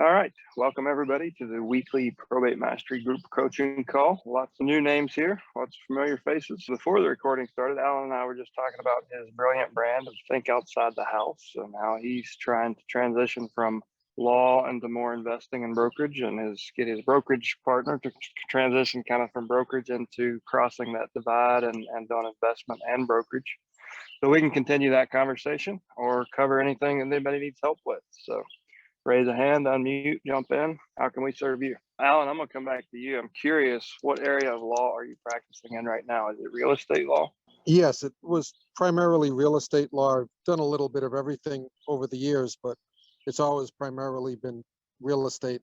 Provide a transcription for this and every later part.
All right. Welcome, everybody, to the weekly Probate Mastery Group coaching call. Lots of new names here, lots of familiar faces. Before the recording started, Alan and I were just talking about his brilliant brand of Think Outside the House and how he's trying to transition from law into more investing in brokerage and get his brokerage partner to transition kind of from brokerage into crossing that divide and on investment and brokerage. So we can continue that conversation or cover anything that anybody needs help with. So raise a hand, unmute, jump in. How can we serve you? Alan, I'm going to come back to you. I'm curious, what area of law are you practicing in right now? Is it real estate law? Yes, it was primarily real estate law. I've done a little bit of everything over the years, but it's always primarily been real estate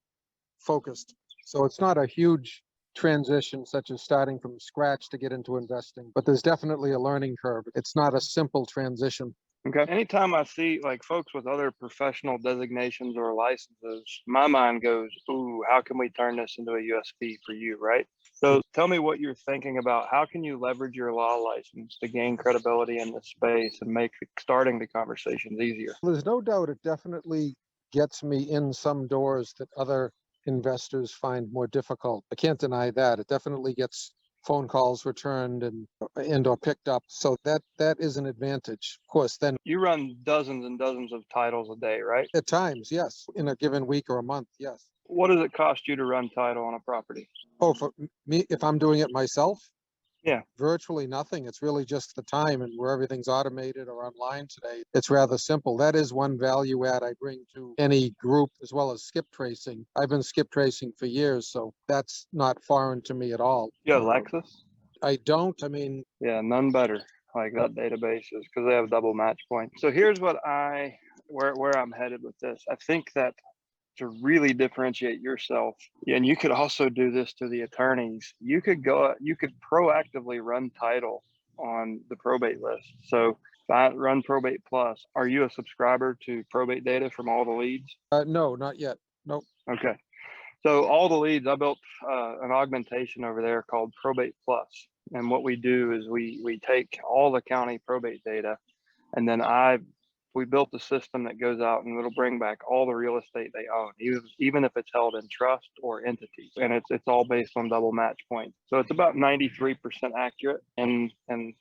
focused. So it's not a huge transition, such as starting from scratch to get into investing, but there's definitely a learning curve. It's not a simple transition. Okay. Anytime I see like folks with other professional designations or licenses, my mind goes, ooh, how can we turn this into a USP for you, right? So tell me what you're thinking about. How can you leverage your law license to gain credibility in this space and make starting the conversations easier? There's no doubt it definitely gets me in some doors that other investors find more difficult. I can't deny that. It definitely gets phone calls returned and or picked up. So that is an advantage. Of course, then you run dozens and dozens of titles a day, right? At times, yes. In a given week or a month, yes. What does it cost you to run title on a property? Oh, for me, if I'm doing it myself? Yeah. Virtually nothing. It's really just the time, and where everything's automated or online today, it's rather simple. That is one value add I bring to any group, as well as skip tracing. I've been skip tracing for years, so that's not foreign to me at all. You have Lexis? I don't. Yeah, none better. Like that database is because they have double match points. So here's what where I'm headed with this. I think that to really differentiate yourself, and you could also do this to the attorneys, you could proactively run title on the probate list. So if I run Probate Plus, are you a subscriber to probate data from all the leads? No, not yet. Nope. Okay. So all the leads, I built an augmentation over there called Probate Plus. And what we do is we take all the county probate data, and then we built a system that goes out and it'll bring back all the real estate they own, even if it's held in trust or entities. And it's all based on double match points. So it's about 93% accurate in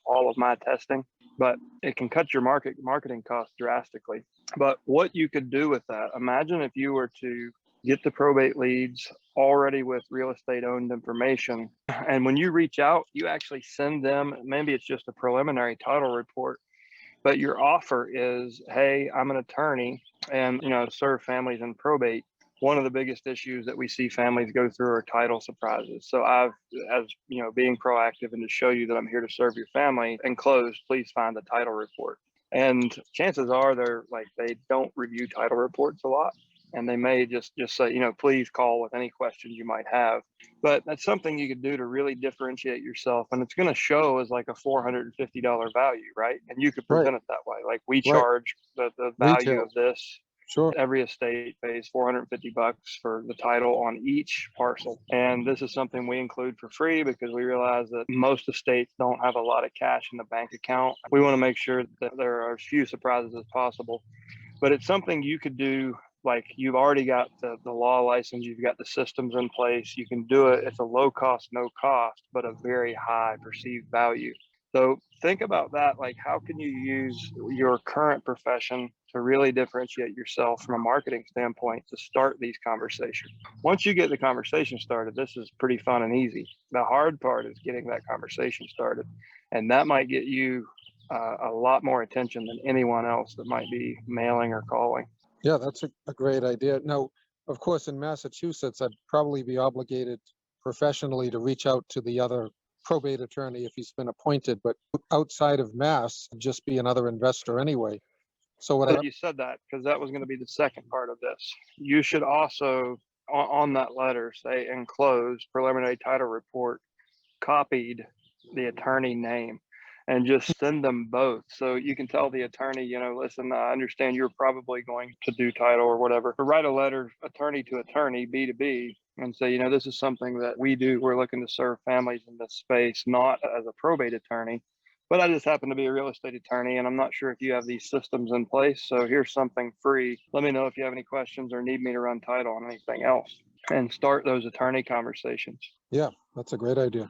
all of my testing, but it can cut your marketing costs drastically. But what you could do with that, imagine if you were to get the probate leads already with real estate owned information. And when you reach out, you actually send them, maybe it's just a preliminary title report, but your offer is, hey, I'm an attorney and, serve families in probate. One of the biggest issues that we see families go through are title surprises. So being proactive and to show you that I'm here to serve your family, enclosed, please find the title report. And chances are they don't review title reports a lot. And they may just say, please call with any questions you might have. But that's something you could do to really differentiate yourself. And it's going to show as like a $450 value, right? And you could present it that way. Like we charge the value Retail of this. Sure. Every estate pays $450 for the title on each parcel. And this is something we include for free because we realize that most estates don't have a lot of cash in the bank account. We want to make sure that there are as few surprises as possible. But it's something you could do. Like you've already got the law license, you've got the systems in place, you can do it. It's a low cost, no cost, but a very high perceived value. So think about that. Like, how can you use your current profession to really differentiate yourself from a marketing standpoint to start these conversations? Once you get the conversation started, this is pretty fun and easy. The hard part is getting that conversation started. And that might get you a lot more attention than anyone else that might be mailing or calling. Yeah, that's a great idea. Now, of course, in Massachusetts, I'd probably be obligated professionally to reach out to the other probate attorney if he's been appointed, but outside of Mass, just be another investor anyway. So you said that because that was going to be the second part of this. You should also, on that letter, say enclosed preliminary title report, copied the attorney name, and just send them both. So you can tell the attorney, listen, I understand you're probably going to do title or whatever. But write a letter, attorney to attorney, B to B, and say, this is something that we do. We're looking to serve families in this space, not as a probate attorney, But I just happen to be a real estate attorney, and I'm not sure if you have these systems in place. So here's something free. Let me know if you have any questions or need me to run title on anything else, and start those attorney conversations. Yeah, that's a great idea.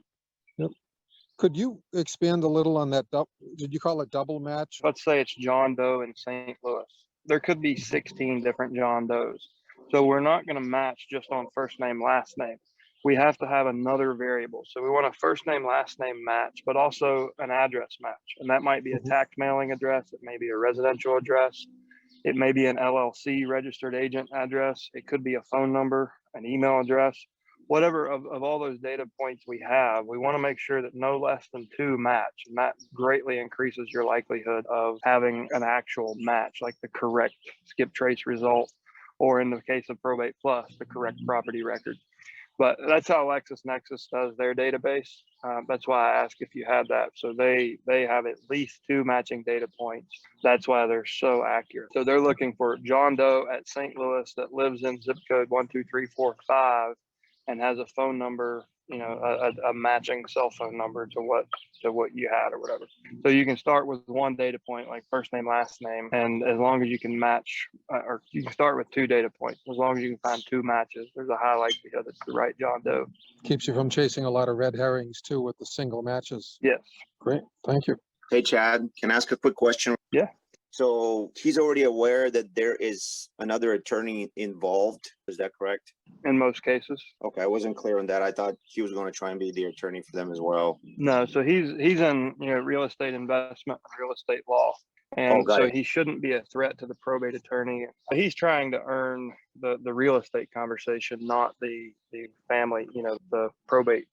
Yep. Could you expand a little on that? Did you call it double match? Let's say it's John Doe in St. Louis. There could be 16 different John Does. So we're not going to match just on first name, last name. We have to have another variable. So we want a first name, last name match, but also an address match. And that might be a tax mailing address. It may be a residential address. It may be an LLC registered agent address. It could be a phone number, an email address, whatever of all those data points we have. We want to make sure that no less than 2 match. And that greatly increases your likelihood of having an actual match, like the correct skip trace result, or in the case of Probate Plus, the correct property record. But that's how LexisNexis does their database. That's why I asked if you had that. So they have at least 2 matching data points. That's why they're so accurate. So they're looking for John Doe at St. Louis that lives in zip code 12345 and has a phone number, a matching cell phone number to what you had or whatever. So you can start with 1 data point, like first name, last name, and as long as you can match, or you can start with 2 data points. As long as you can find 2 matches, there's a high likelihood it's the right John Doe. Keeps you from chasing a lot of red herrings too with the single matches. Yes. Great, thank you. Hey, Chad, can I ask a quick question? Yeah. So he's already aware that there is another attorney involved. Is that correct? In most cases. Okay, I wasn't clear on that. I thought he was going to try and be the attorney for them as well. No, so he's in real estate investment and real estate law. And got so it. he shouldn't be a threat to the probate attorney. He's trying to earn the real estate conversation, not the family, the probate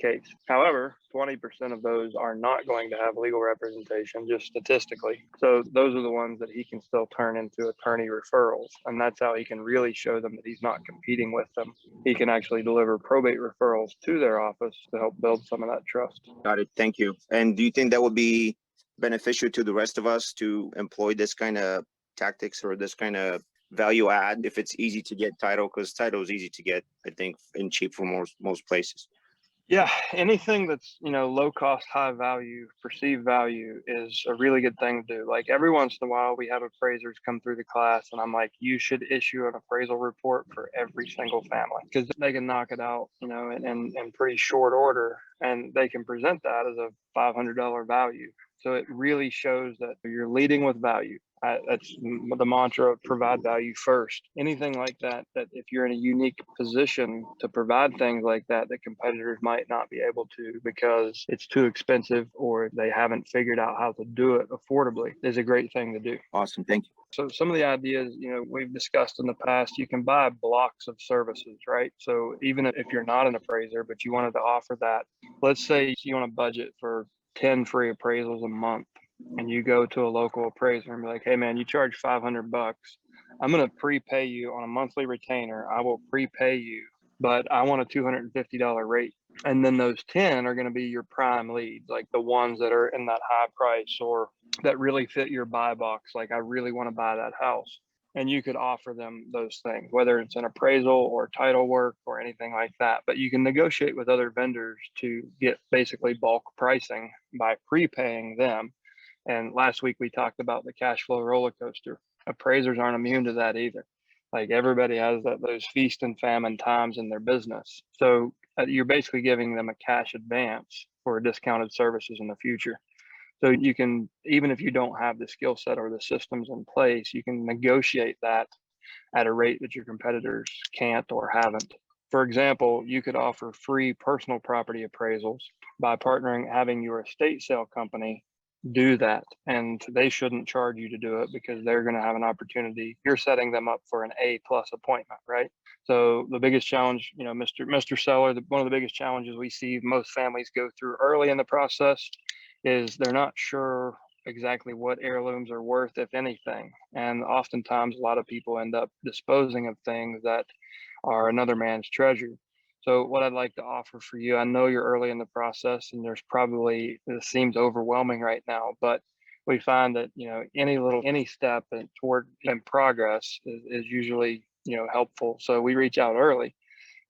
case. However, 20% of those are not going to have legal representation, just statistically. So those are the ones that he can still turn into attorney referrals. And that's how he can really show them that he's not competing with them. He can actually deliver probate referrals to their office to help build some of that trust. Got it. Thank you. And do you think that would be beneficial to the rest of us to employ this kind of tactics or this kind of value add if it's easy to get title? Because title is easy to get, I think, and cheap for most places. Yeah, anything that's, low cost, high value, perceived value is a really good thing to do. Like every once in a while, we have appraisers come through the class and I'm like, you should issue an appraisal report for every single family because they can knock it out, in pretty short order, and they can present that as a $500 value. So it really shows that you're leading with value. That's the mantra of provide value first. Anything like that if you're in a unique position to provide things like that competitors might not be able to because it's too expensive or they haven't figured out how to do it affordably, is a great thing to do. Awesome. Thank you. So some of the ideas, we've discussed in the past, you can buy blocks of services, right? So even if you're not an appraiser, but you wanted to offer that, let's say you want to budget for 10 free appraisals a month. And you go to a local appraiser and be like, hey man, you charge $500. I'm going to prepay you on a monthly retainer. I will prepay you, but I want a $250 rate. And then those 10 are going to be your prime leads, like the ones that are in that high price or that really fit your buy box. Like I really want to buy that house. And you could offer them those things, whether it's an appraisal or title work or anything like that. But you can negotiate with other vendors to get basically bulk pricing by prepaying them. And last week we talked about the cash flow roller coaster. Appraisers aren't immune to that either. Like everybody has those feast and famine times in their business. So you're basically giving them a cash advance for discounted services in the future. So you can, even if you don't have the skill set or the systems in place, you can negotiate that at a rate that your competitors can't or haven't. For example, you could offer free personal property appraisals by having your estate sale company do that, and they shouldn't charge you to do it because they're going to have an opportunity. You're setting them up for an A+ appointment, right? So the biggest challenge, Mr. Seller, one of the biggest challenges we see most families go through early in the process is they're not sure exactly what heirlooms are worth, if anything. And oftentimes a lot of people end up disposing of things that are another man's treasure. So what I'd like to offer for you, I know you're early in the process and this seems overwhelming right now, but we find that, any step toward in progress is usually, helpful. So we reach out early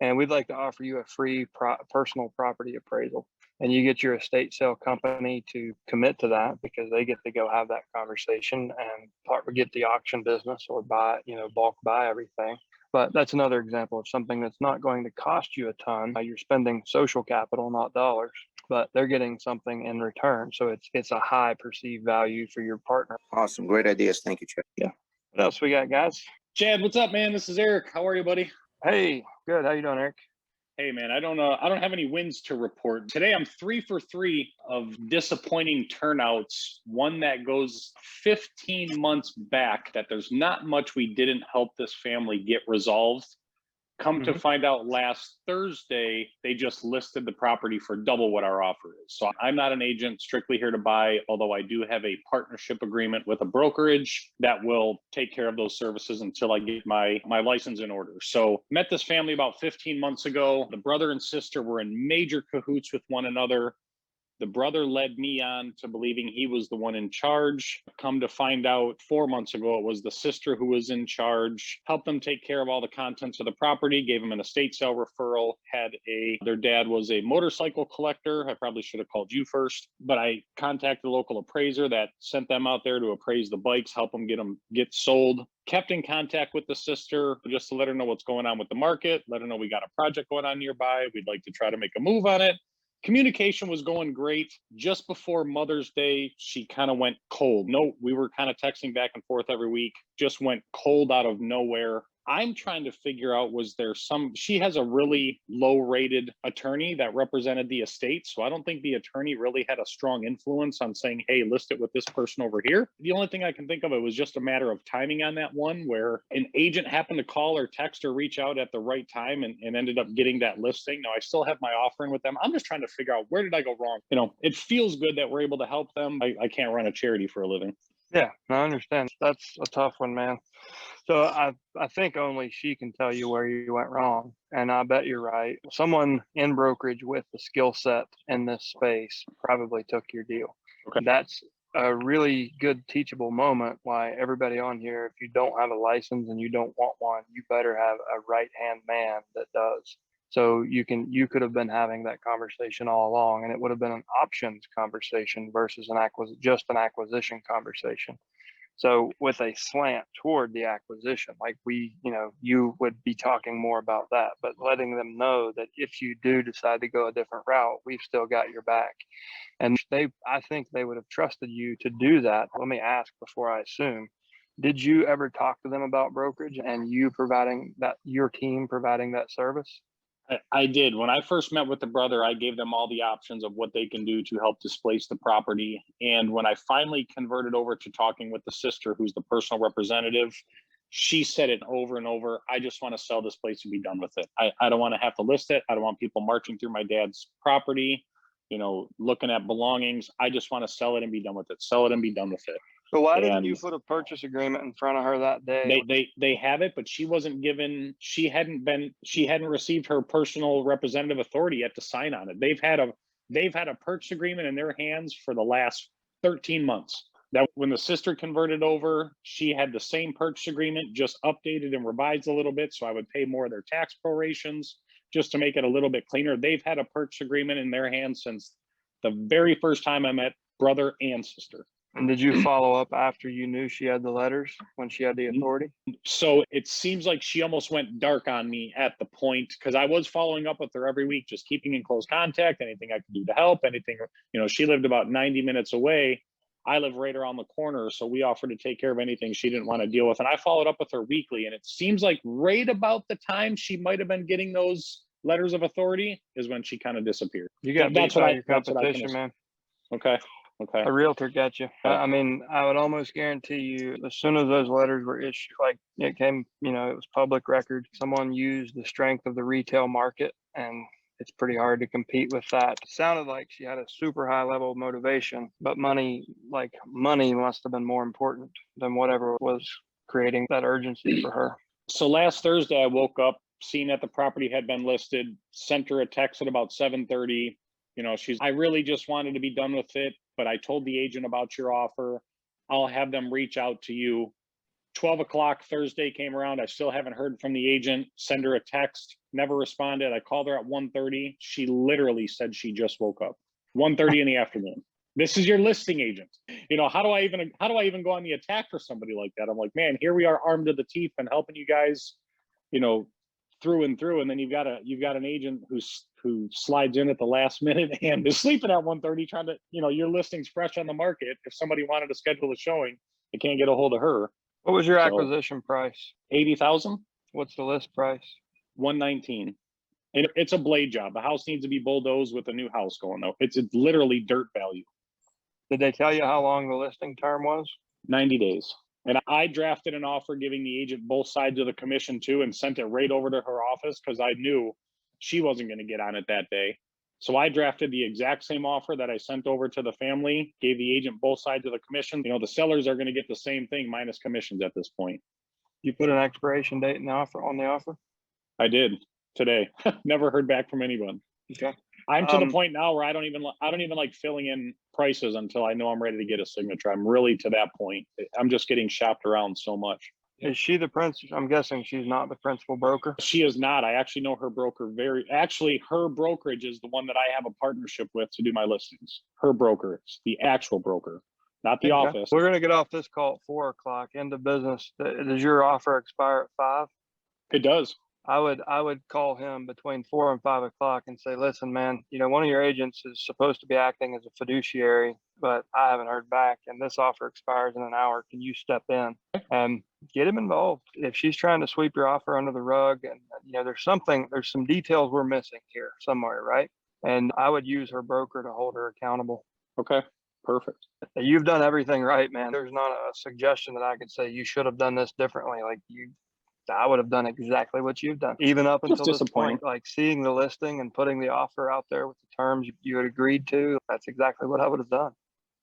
and we'd like to offer you a free personal property appraisal. and you get your estate sale company to commit to that because they get to go have that conversation and get the auction business or buy, bulk buy everything. But that's another example of something that's not going to cost you a ton. You're spending social capital, not dollars, but they're getting something in return. So it's a high perceived value for your partner. Awesome. Great ideas. Thank you, Chad. Yeah. What else we got, guys? Chad, what's up, man? This is Eric. How are you, buddy? Hey, good. How you doing, Eric? Hey, man, I don't have any wins to report. Today, I'm 3 for 3 of disappointing turnouts. One that goes 15 months back, that there's not much we didn't help this family get resolved. Come to find out last Thursday, they just listed the property for double what our offer is. So I'm not an agent, strictly here to buy, although I do have a partnership agreement with a brokerage that will take care of those services until I get my license in order. So met this family about 15 months ago. The brother and sister were in major cahoots with one another. The brother led me on to believing he was the one in charge. Come to find out 4 months ago, it was the sister who was in charge, helped them take care of all the contents of the property, gave them an estate sale referral, their dad was a motorcycle collector. I probably should have called you first, but I contacted a local appraiser that sent them out there to appraise the bikes, help them get sold. Kept in contact with the sister just to let her know what's going on with the market, let her know we got a project going on nearby. We'd like to try to make a move on it. Communication was going great. Just before Mother's Day, she kind of went cold. No, we were kind of texting back and forth every week, just went cold out of nowhere. I'm trying to figure out, she has a really low rated attorney that represented the estate. So I don't think the attorney really had a strong influence on saying, hey, list it with this person over here. The only thing I can think of, it was just a matter of timing on that one, where an agent happened to call or text or reach out at the right time and ended up getting that listing. Now I still have my offering with them. I'm just trying to figure out, where did I go wrong? It feels good that we're able to help them. I can't run a charity for a living. Yeah, I understand. That's a tough one, man. So I think only she can tell you where you went wrong. And I bet you're right. Someone in brokerage with the skill set in this space probably took your deal. Okay. That's a really good teachable moment why everybody on here, if you don't have a license and you don't want one, you better have a right-hand man that does. So you could have been having that conversation all along, and it would have been an options conversation versus just an acquisition conversation. So with a slant toward the acquisition, like you would be talking more about that, but letting them know that if you do decide to go a different route, we've still got your back. And I think they would have trusted you to do that. Let me ask before I assume, did you ever talk to them about brokerage and your team providing that service? I did. When I first met with the brother, I gave them all the options of what they can do to help displace the property. And when I finally converted over to talking with the sister, who's the personal representative, she said it over and over. I just want to sell this place and be done with it. I don't want to have to list it. I don't want people marching through my dad's property, looking at belongings. I just want to sell it and be done with it. Sell it and be done with it. So why didn't you put a purchase agreement in front of her that day? They have it, but she hadn't received her personal representative authority yet to sign on it. They've had a purchase agreement in their hands for the last 13 months. That when the sister converted over, she had the same purchase agreement, just updated and revised a little bit. So I would pay more of their tax prorations just to make it a little bit cleaner. They've had a purchase agreement in their hands since the very first time I met brother and sister. And did you follow up after you knew she had the letters, when she had the authority? So it seems like she almost went dark on me at the point, because I was following up with her every week, just keeping in close contact, anything I could do to help, anything, she lived about 90 minutes away. I live right around the corner. So we offered to take care of anything she didn't want to deal with. And I followed up with her weekly. And it seems like right about the time she might have been getting those letters of authority is when she kind of disappeared. You got beat by your competition, man. Okay. A realtor got you. I mean, I would almost guarantee you, as soon as those letters were issued, like it came, it was public record. Someone used the strength of the retail market, and it's pretty hard to compete with that. It sounded like she had a super high level of motivation, but money must have been more important than whatever was creating that urgency for her. So last Thursday, I woke up, seen that the property had been listed, sent her a text at about 7:30. I really just wanted to be done with it, but I told the agent about your offer. I'll have them reach out to you. 12 o'clock Thursday came around. I still haven't heard from the agent. Send her a text, never responded. I called her at 1:30. She literally said she just woke up. 1:30 in the afternoon. This is your listing agent. You know, how do I even go on the attack for somebody like that? I'm like, man, here we are armed to the teeth and helping you guys, you know, through and through. And then you've got an agent who slides in at the last minute and is sleeping at 1:30 trying to, you know, your listing's fresh on the market. If somebody wanted to schedule a showing, they can't get a hold of her. What was your So- acquisition price? 80,000, What's the list price? 119. And it's a blade job. The house needs to be bulldozed with a new house going though. It's literally dirt value. Did they tell you how long the listing term was? 90 days. And I drafted an offer giving the agent both sides of the commission too and sent it right over to her office because I knew she wasn't going to get on it that day. So I drafted the exact same offer that I sent over to the family, gave the agent both sides of the commission. You know, the sellers are going to get the same thing minus commissions at this point. You put an expiration date in the offer on the offer? I did today. Never heard back from anyone. Okay. I'm to the point now where I don't even like filling in prices until I know I'm ready to get a signature. I'm really to that point. I'm just getting shopped around so much. Is she the principal? I'm guessing she's not the principal broker. She is not. I actually know her broker her brokerage is the one that I have a partnership with to do my listings. Her brokerage, the actual broker, not the Okay. office. We're going to get off this call at 4 o'clock. End of business. Does your offer expire at 5? It does. I would call him between 4 and 5 o'clock and say, listen, man, you know, one of your agents is supposed to be acting as a fiduciary, but I haven't heard back and this offer expires in an hour. Can you step in and get him involved? If she's trying to sweep your offer under the rug and, you know, there's some details we're missing here somewhere, right? And I would use her broker to hold her accountable. Okay. Perfect. You've done everything right, man. There's not a suggestion that I could say you should have done this differently. I would have done exactly what you've done, even up until this point, like seeing the listing and putting the offer out there with the terms you had agreed to. That's exactly what I would have done.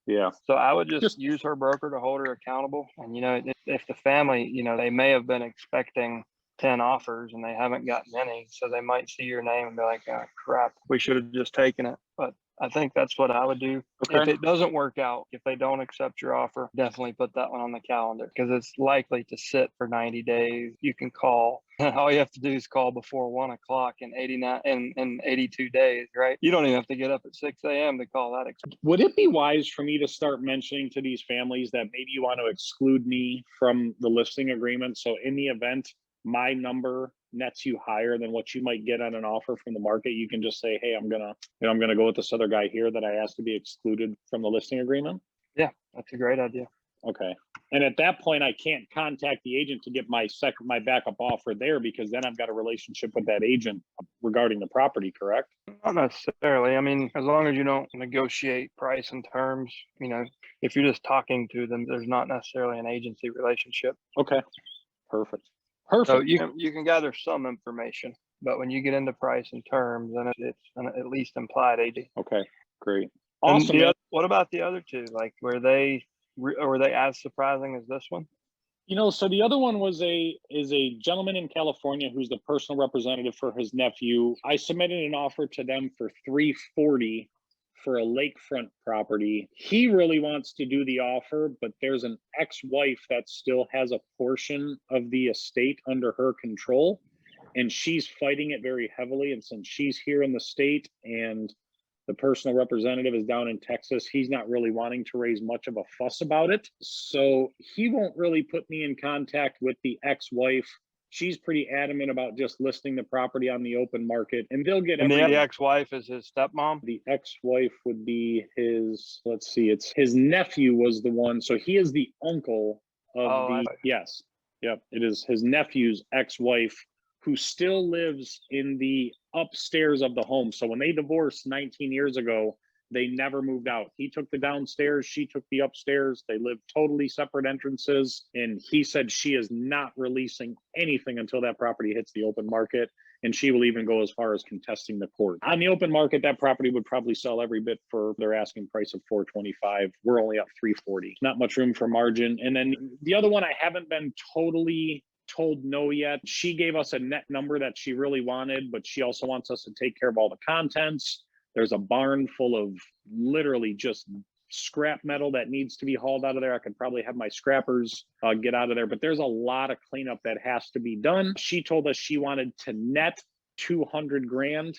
Yeah. So I would just use her broker to hold her accountable. And, you know, if the family, you know, they may have been expecting 10 offers and they haven't gotten any. So they might see your name and be like, oh, crap, we should have just taken it. But I think that's what I would do. Okay. If it doesn't work out, if they don't accept your offer, definitely put that one on the calendar because it's likely to sit for 90 days. You can call. All you have to do is call before 1 o'clock in 82 days, right? You don't even have to get up at 6 a.m. to call that. Would it be wise for me to start mentioning to these families that maybe you want to exclude me from the listing agreement? So in the event my number nets you higher than what you might get on an offer from the market, you can just say, hey, I'm gonna go with this other guy here that I asked to be excluded from the listing agreement. Yeah, that's a great idea. Okay. And at that point, I can't contact the agent to get my backup offer there because then I've got a relationship with that agent regarding the property, correct? Not necessarily. I mean, as long as you don't negotiate price and terms, you know, if you're just talking to them, there's not necessarily an agency relationship. Okay. Perfect. So you can gather some information, but when you get into price and terms, then it's at least implied AD. Okay, great. Awesome. What about the other two? Like, were they as surprising as this one? You know, so the other one is a gentleman in California who's the personal representative for his nephew. I submitted an offer to them for $340 for a lakefront property. He really wants to do the offer, but there's an ex-wife that still has a portion of the estate under her control, and she's fighting it very heavily. And since she's here in the state and the personal representative is down in Texas, he's not really wanting to raise much of a fuss about it. So he won't really put me in contact with the ex-wife. She's pretty adamant about just listing the property on the open market, and they'll get. And the ex-wife is his stepmom? The ex-wife would be his, let's see, it's his nephew was the one. So he is the uncle of yes. Yep. It is his nephew's ex-wife who still lives in the upstairs of the home. So when they divorced 19 years ago, they never moved out. He took the downstairs, she took the upstairs. They lived totally separate entrances. And he said she is not releasing anything until that property hits the open market. And she will even go as far as contesting the court. On the open market, that property would probably sell every bit for their asking price of $425. We're only up $340. Not much room for margin. And then the other one, I haven't been totally told no yet. She gave us a net number that she really wanted, but she also wants us to take care of all the contents. There's a barn full of literally just scrap metal that needs to be hauled out of there. I could probably have my scrappers get out of there, but there's a lot of cleanup that has to be done. She told us she wanted to net 200 grand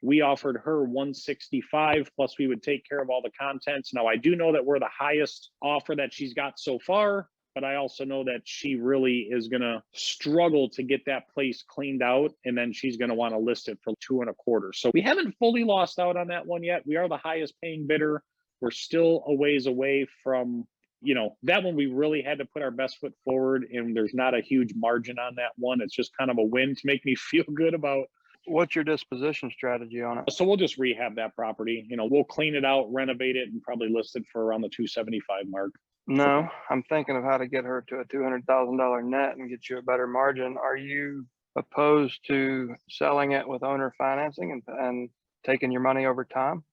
We offered her 165, plus we would take care of all the contents. Now, I do know that we're the highest offer that she's got so far, but I also know that she really is going to struggle to get that place cleaned out. And then she's going to want to list it for 2.25. So we haven't fully lost out on that one yet. We are the highest paying bidder. We're still a ways away from, you know, that one we really had to put our best foot forward, and there's not a huge margin on that one. It's just kind of a win to make me feel good about. What's your disposition strategy on it? So we'll just rehab that property. You know, we'll clean it out, renovate it, and probably list it for around the 275 mark. No, I'm thinking of how to get her to a $200,000 net and get you a better margin. Are you opposed to selling it with owner financing and taking your money over time?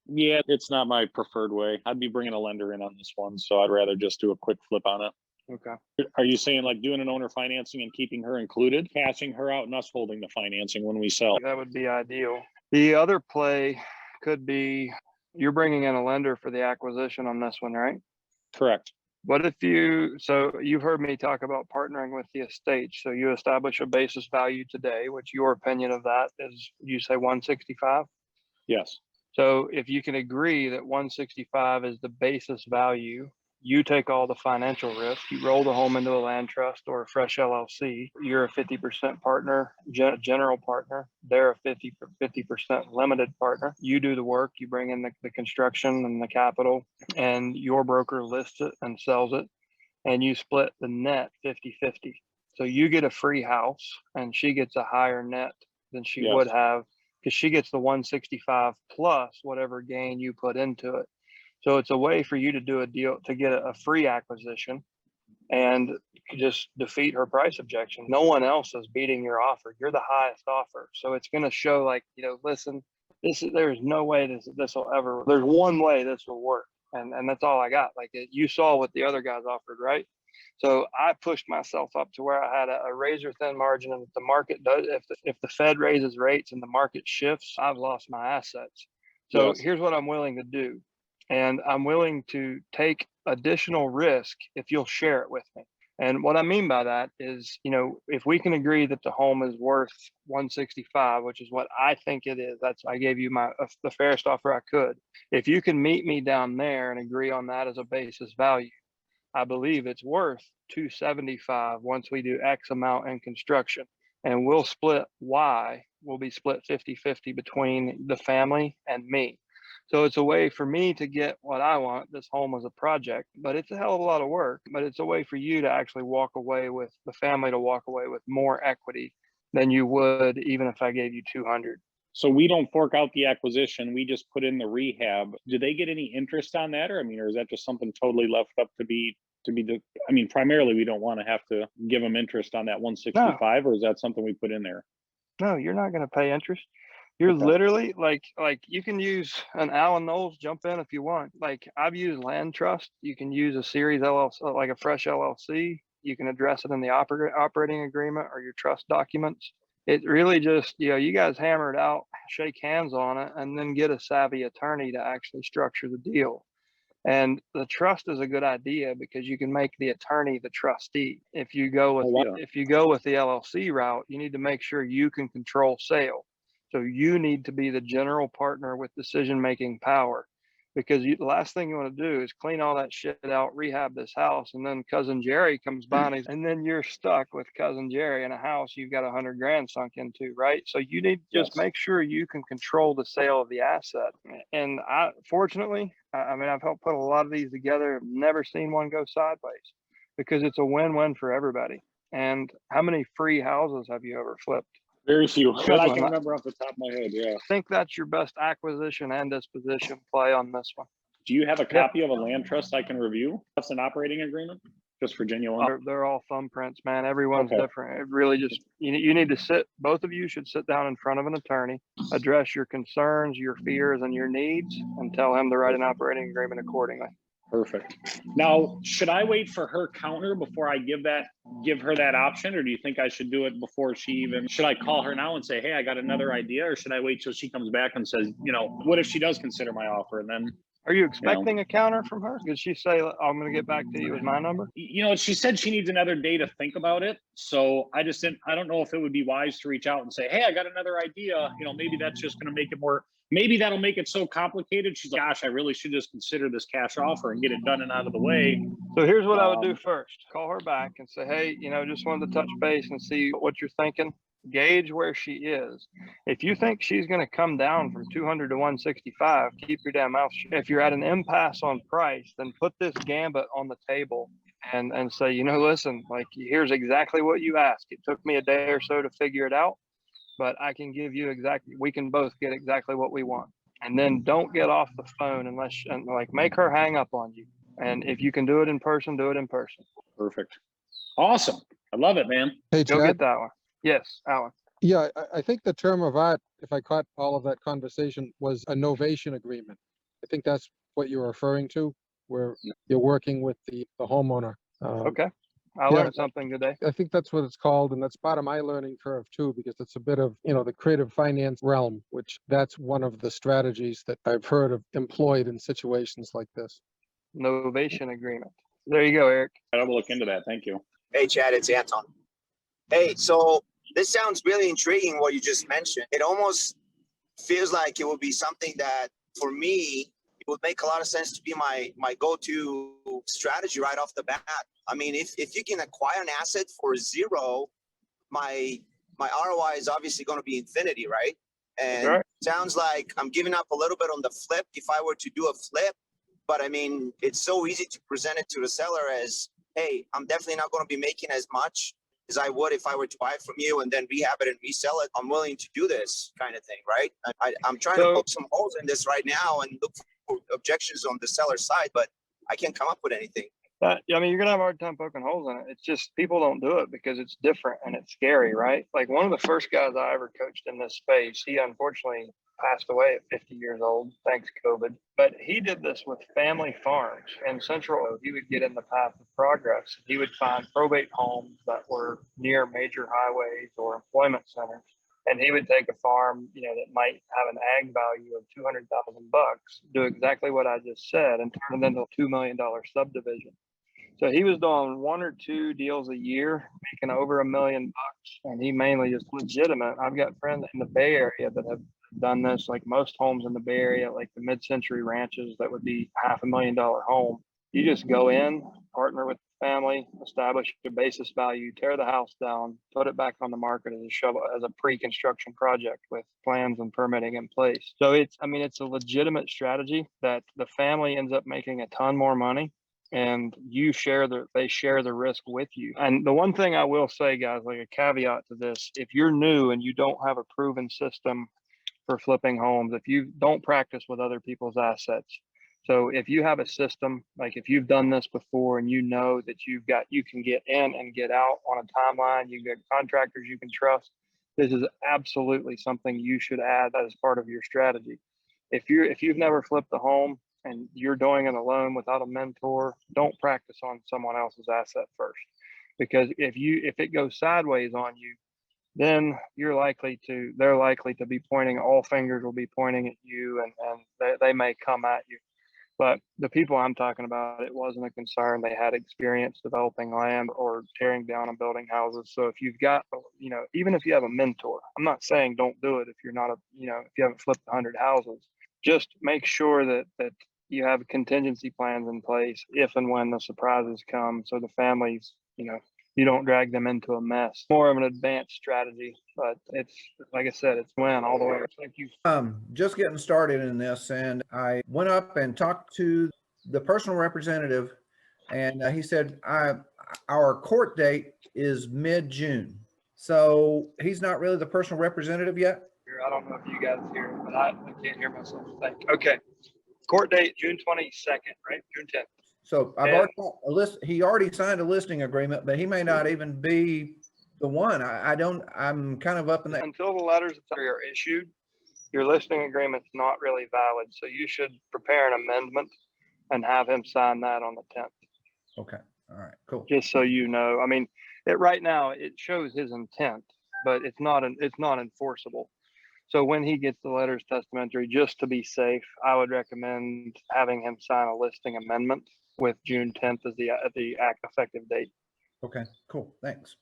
Yeah, it's not my preferred way. I'd be bringing a lender in on this one, so I'd rather just do a quick flip on it. Okay. Are you saying like doing an owner financing and keeping her included, cashing her out and us holding the financing when we sell? That would be ideal. The other play could be you're bringing in a lender for the acquisition on this one, right? Correct. What if so you've heard me talk about partnering with the estate. So you establish a basis value today, which your opinion of that is, you say 165? Yes. So if you can agree that 165 is the basis value, you take all the financial risk, you roll the home into a land trust or a fresh LLC, you're a 50% partner, general partner, they're a 50% limited partner. You do the work, you bring in the construction and the capital, and your broker lists it and sells it, and you split the net 50-50. So you get a free house and she gets a higher net than she would have, because she gets the 165 plus whatever gain you put into it. So it's a way for you to do a deal to get a free acquisition and just defeat her price objection. No one else is beating your offer. You're the highest offer. So it's going to show like, you know, listen, there's no way this will ever, there's one way this will work. And that's all I got. Like you saw what the other guys offered, right? So I pushed myself up to where I had a razor thin margin, and if the market does, if the Fed raises rates and the market shifts, I've lost my assets. So here's what I'm willing to do. And I'm willing to take additional risk if you'll share it with me. And what I mean by that is, you know, if we can agree that the home is worth 165, which is what I think it is, I gave you the fairest offer I could. If you can meet me down there and agree on that as a basis value, I believe it's worth 275 once we do X amount in construction. And we'll split Y, will be split 50-50 between the family and me. So it's a way for me to get what I want. This home is a project, but it's a hell of a lot of work. But it's a way for you to actually walk away with the family, to walk away with more equity than you would even if I gave you 200. So we don't fork out the acquisition. We just put in the rehab. Do they get any interest on that? Or, I mean, or is that just something totally left up to be I mean, primarily we don't want to have to give them interest on that 165, or is that something we put in there? No, you're not going to pay interest. You're literally like you can use an Allen Knowles jump in if you want. Like I've used land trust. You can use a series LLC, like a fresh LLC. You can address it in the operating agreement or your trust documents. It really just, you know, you guys hammer it out, shake hands on it, and then get a savvy attorney to actually structure the deal. And the trust is a good idea because you can make the attorney the trustee. If you go with the LLC route, you need to make sure you can control sale. So you need to be the general partner with decision-making power, because the last thing you want to do is clean all that shit out, rehab this house, and then cousin Jerry comes by and then you're stuck with cousin Jerry in a house you've got $100,000 sunk into, right? So you need to just make sure you can control the sale of the asset. And fortunately, I mean, I've helped put a lot of these together. I've never seen one go sideways because it's a win-win for everybody. And how many free houses have you ever flipped? Very few that I can remember off the top of my head. Yeah. I think that's your best acquisition and disposition play on this one. Do you have a copy of a land trust I can review? That's an operating agreement, just for genuine. They're all thumbprints, man. Everyone's different. It really just, you need to sit, both of you should sit down in front of an attorney, address your concerns, your fears, and your needs, and tell him to write an operating agreement accordingly. Perfect. Now, should I wait for her counter before I give her that option, or do you think I should do it before should I call her now and say, hey, I got another idea, or should I wait till she comes back and says, you know, what if she does consider my offer? And then Are you expecting a counter from her? Did she say, I'm going to get back to you with my number? She said she needs another day to think about it. So I don't know if it would be wise to reach out and say, hey, I got another idea. Maybe that's just going to make it maybe that'll make it so complicated. She's like, gosh, I really should just consider this cash offer and get it done and out of the way. So here's what I would do first. Call her back and say, hey, just wanted to touch base and see what you're thinking. Gauge where she is. If you think she's going to come down from 200 to 165, keep your damn mouth shut. If you're at an impasse on price, then put this gambit on the table and say, listen, like, here's exactly what you asked. It took me a day or so to figure it out, but I can give you we can both get exactly what we want. And then don't get off the phone and make her hang up on you. And if you can do it in person, do it in person. Perfect. Awesome. I love it, man. Hey, Go Chad? get that one. Yes, Alan. Yeah, I think the term of art, if I caught all of that conversation, was a novation agreement. I think that's what you're referring to, where you're working with the homeowner. Okay. I yeah, learned something today. I think that's what it's called, and that's part of my learning curve too, because it's a bit of, the creative finance realm, which that's one of the strategies that I've heard of employed in situations like this. Novation agreement. There you go, Eric. I will look into that. Thank you. Hey, Chad, it's Anton. Hey, so this sounds really intriguing what you just mentioned. It almost feels like it would be something that, for me, it would make a lot of sense to be my go-to strategy right off the bat. I mean, if you can acquire an asset for zero, my ROI is obviously going to be infinity, right? And right. Sounds like I'm giving up a little bit on the flip if I were to do a flip. But I mean, it's so easy to present it to the seller as, hey, I'm definitely not going to be making as much as I would if I were to buy it from you and then rehab it and resell it. I'm willing to do this kind of thing, right? I'm trying to poke some holes in this right now and look for objections on the seller side, but I can't come up with anything. You're going to have a hard time poking holes in it. It's just people don't do it because it's different and it's scary, right? Like one of the first guys I ever coached in this space, he unfortunately passed away at 50 years old, thanks COVID. But he did this with family farms in Central Oak. He would get in the path of progress. He would find probate homes that were near major highways or employment centers. And he would take a farm, that might have an ag value of $200,000, do exactly what I just said, and turn it into a $2 million subdivision. So he was doing 1 or 2 deals a year, making over $1 million, and he mainly is legitimate. I've got friends in the Bay Area that have done this, like most homes in the Bay Area, like the mid-century ranches that would be $500,000 home. You just go in, partner with the family, establish a basis value, tear the house down, put it back on the market as a pre-construction project with plans and permitting in place. So it's a legitimate strategy that the family ends up making a ton more money. And they share the risk with you. And the one thing I will say, guys, like a caveat to this, if you're new and you don't have a proven system for flipping homes, if you don't practice with other people's assets. So if you have a system, like if you've done this before and that you can get in and get out on a timeline, you get contractors you can trust, this is absolutely something you should add as part of your strategy. If you've never flipped a home, and you're doing it alone without a mentor, don't practice on someone else's asset first. Because if it goes sideways on you, then they're likely to be all fingers will be pointing at you and they may come at you. But the people I'm talking about, it wasn't a concern. They had experience developing land or tearing down and building houses. So if you've got, even if you have a mentor, I'm not saying don't do it if you're not if you haven't flipped 100 houses, just make sure that you have contingency plans in place if and when the surprises come. So the families, you don't drag them into a mess. More of an advanced strategy, but it's, like I said, it's win all the way. Thank you. Just getting started in this, and I went up and talked to the personal representative, and he said, our court date is mid-June. So he's not really the personal representative yet? I don't know if you guys hear it, but I can't hear myself think. Okay. Court date, June 22nd, right? June 10th. So he already signed a listing agreement, but he may not even be the one. I'm kind of up in that. Until the letters are issued, your listing agreement's not really valid. So you should prepare an amendment and have him sign that on the 10th. Okay. All right, cool. Just so you know, right now it shows his intent, but it's not enforceable. So when he gets the letters testamentary, just to be safe, I would recommend having him sign a listing amendment with June 10th as the act effective date. Okay, cool. Thanks.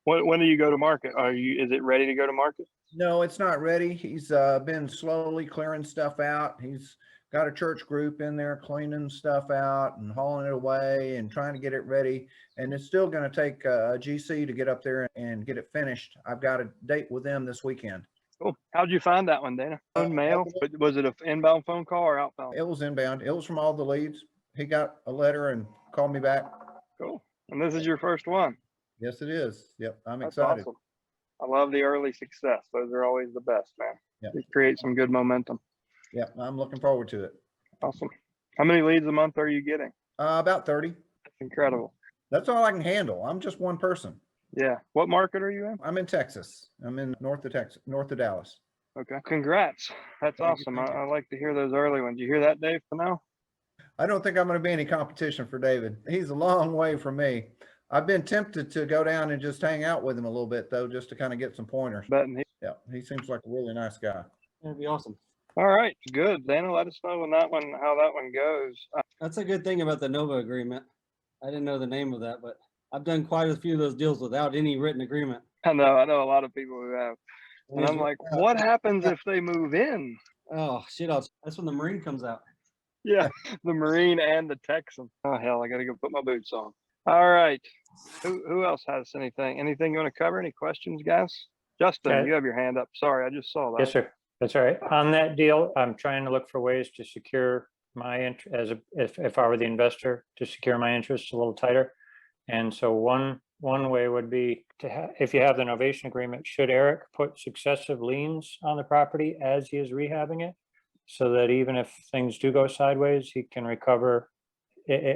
When do you go to market? Is it ready to go to market? No, it's not ready. He's been slowly clearing stuff out. He's got a church group in there cleaning stuff out and hauling it away and trying to get it ready. And it's still going to take a GC to get up there and get it finished. I've got a date with them this weekend. Cool. How'd you find that one, Dana? Phone mail? Was it an inbound phone call or outbound? It was inbound. It was from all the leads. He got a letter and called me back. Cool. And this is your first one. Yes, it is. Yep. I'm That's excited. awesome. I love the early success. Those are always the best, man. Yep. It creates some good momentum. Yep. I'm looking forward to it. Awesome. How many leads a month are you getting? About 30. That's incredible. That's all I can handle. I'm just one person. Yeah. What market are you in? I'm in Texas. I'm in north of Texas, north of Dallas. Okay. Congrats. That's Thank you, awesome. thank you. I like to hear those early ones. You hear that, Dave, for now? I don't think I'm going to be any competition for David. He's a long way from me. I've been tempted to go down and just hang out with him a little bit, though, just to kind of get some pointers. Betting. Yeah, he seems like a really nice guy. That'd be awesome. All right. Good. Dana, let us know how that one goes. That's a good thing about the Nova agreement. I didn't know the name of that, but I've done quite a few of those deals without any written agreement. I know a lot of people who have. And I'm like, what happens if they move in? Oh, shit. That's when the Marine comes out. Yeah, the Marine and the Texan. Oh, hell, I got to go put my boots on. All right. Who else has anything? Anything you want to cover? Any questions, guys? Justin, Okay. you have your hand up. Sorry, I just saw that. Yes, sir. That's all right. On that deal, I'm trying to look for ways to secure my interest if I were the investor, to secure my interests a little tighter. And so one way would be to if you have the novation agreement, should Eric put successive liens on the property as he is rehabbing it, so that even if things do go sideways, he can recover.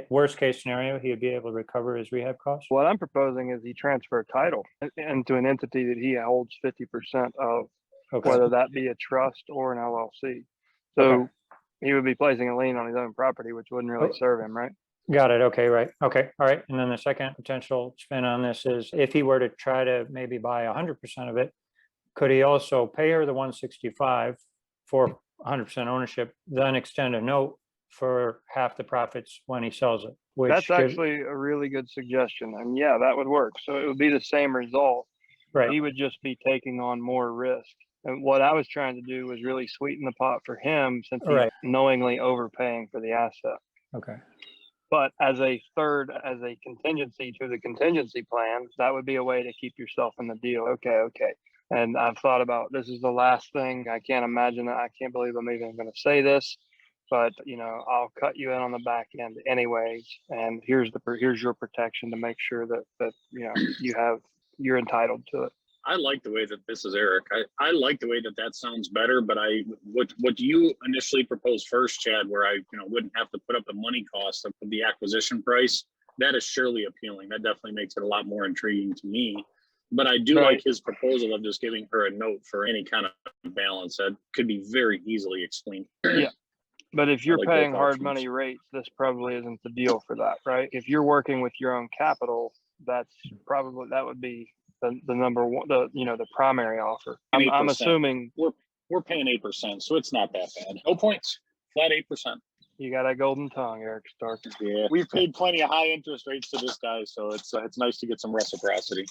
Worst case scenario, he would be able to recover his rehab costs. What I'm proposing is he transfer title into an entity that he holds 50% of, Okay. whether that be a trust or an LLC. So Okay. he would be placing a lien on his own property, which wouldn't really serve him, right? Got it. Okay, right. Okay, all right. And then the second potential spin on this is if he were to try to maybe buy 100% of it, could he also pay her the 165 for 100% ownership, then extend a note for half the profits when he sells it? That's actually a really good suggestion. And yeah, that would work. So it would be the same result. right. He would just be taking on more risk. And what I was trying to do was really sweeten the pot for him, since he's Right. knowingly overpaying for the asset. Okay. But as a contingency to the contingency plan, that would be a way to keep yourself in the deal. Okay. And I've thought about, this is the last thing. I can't imagine it. I can't believe I'm even going to say this, but I'll cut you in on the back end anyways. And here's your protection to make sure that you're entitled to it. I like the way that this is, Eric. I like the way that sounds better, but what you initially proposed first, Chad, where I wouldn't have to put up the money cost of the acquisition price, that is surely appealing. That definitely makes it a lot more intriguing to me. But I do like his proposal of just giving her a note for any kind of balance that could be very easily explained. Yeah. But if you're like paying both hard options. money rates, this probably isn't the deal for that, right? If you're working with your own capital, that would be the number one, the primary offer. I'm 8%. assuming We're paying 8%, so it's not that bad. No points, flat 8%. you got a golden tongue, Eric Stark. Yeah, we've paid plenty of high interest rates to this guy, so it's nice to get some reciprocity.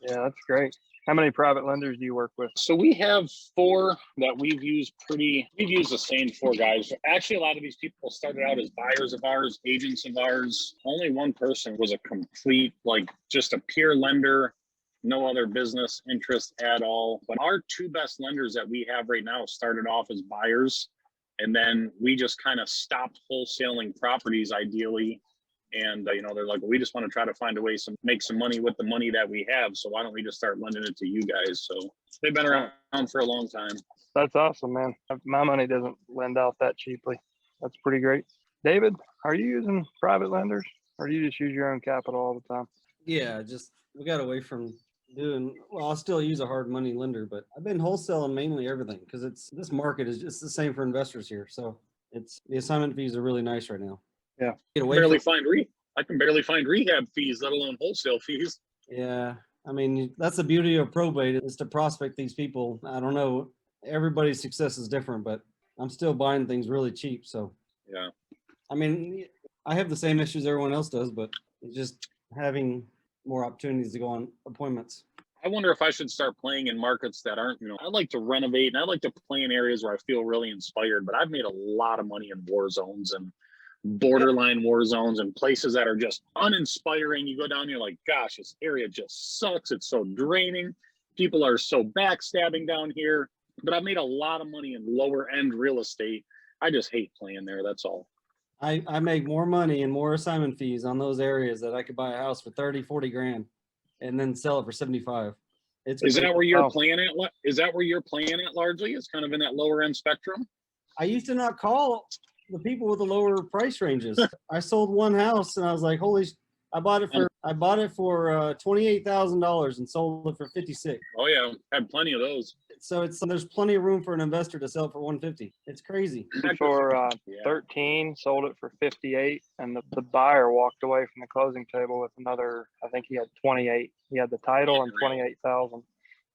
Yeah, that's great. How many private lenders do you work with? So we have 4 that we've used the same 4 guys. Actually, a lot of these people started out as buyers of ours, agents of ours. Only one person was a complete, just a pure lender, no other business interest at all. But our 2 best lenders that we have right now started off as buyers. And then we just kind of stopped wholesaling properties ideally. And, they're like, well, we just want to try to find a way to make some money with the money that we have. So why don't we just start lending it to you guys? So they've been around for a long time. That's awesome, man. My money doesn't lend out that cheaply. That's pretty great. David, are you using private lenders, or do you just use your own capital all the time? Yeah, we got away from I'll still use a hard money lender, but I've been wholesaling mainly everything because this market is just the same for investors here. So the assignment fees are really nice right now. Yeah. Get away I can barely find rehab fees, let alone wholesale fees. Yeah. I mean, that's the beauty of probate is to prospect these people. I don't know. everybody's success is different, but I'm still buying things really cheap. So, Yeah. I mean, I have the same issues everyone else does, but it's just having more opportunities to go on appointments. I wonder if I should start playing in markets that aren't, I like to renovate and I like to play in areas where I feel really inspired, but I've made a lot of money in war zones and borderline war zones and places that are just uninspiring. You go down, you're like, gosh, this area just sucks. It's so draining. People are so backstabbing down here. But I've made a lot of money in lower end real estate. I just hate playing there. That's all. I make more money and more assignment fees on those areas that I could buy a house for 30, 40 grand and then sell it for 75. Is crazy. that where you're Wow. playing at? Is that where you're playing at largely? It's kind of in that lower end spectrum. I used to not call the people with the lower price ranges. I sold one house and I was like, I bought it for $28,000 and sold it for 56. Oh yeah, had plenty of those. So there's plenty of room for an investor to sell it for 150. It's crazy. For Yeah. 13, sold it for 58, and the buyer walked away from the closing table with another. I think he had 28. He had the title and 28,000,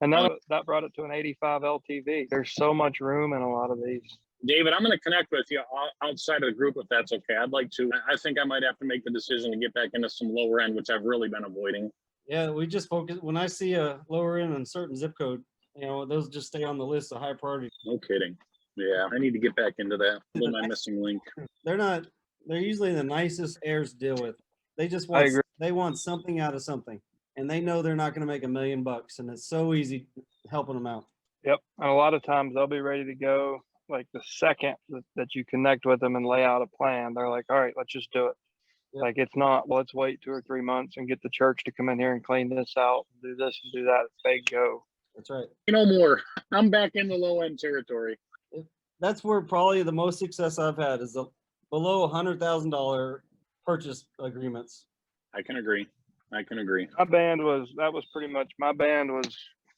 and that brought it to an 85 LTV. There's so much room in a lot of these. David, I'm going to connect with you outside of the group if that's okay. I'd like to. I think I might have to make the decision to get back into some lower end, which I've really been avoiding. Yeah, we just focus. When I see a lower end on certain zip code, those just stay on the list of high priority. No kidding. Yeah, I need to get back into that. With my missing link. They're usually the nicest heirs to deal with. They just I agree. they want something out of something. And they know they're not going to make $1 million, and it's so easy helping them out. Yep, and a lot of times they'll be ready to go. Like the second that you connect with them and lay out a plan, they're like, all right, let's just do it. Yep. Like it's not, well, let's wait 2 or 3 months and get the church to come in here and clean this out, and do this and do that. They go. That's right. No more. I'm back in the low end territory. That's where probably the most success I've had is the below $100,000 purchase agreements. I can agree. My band was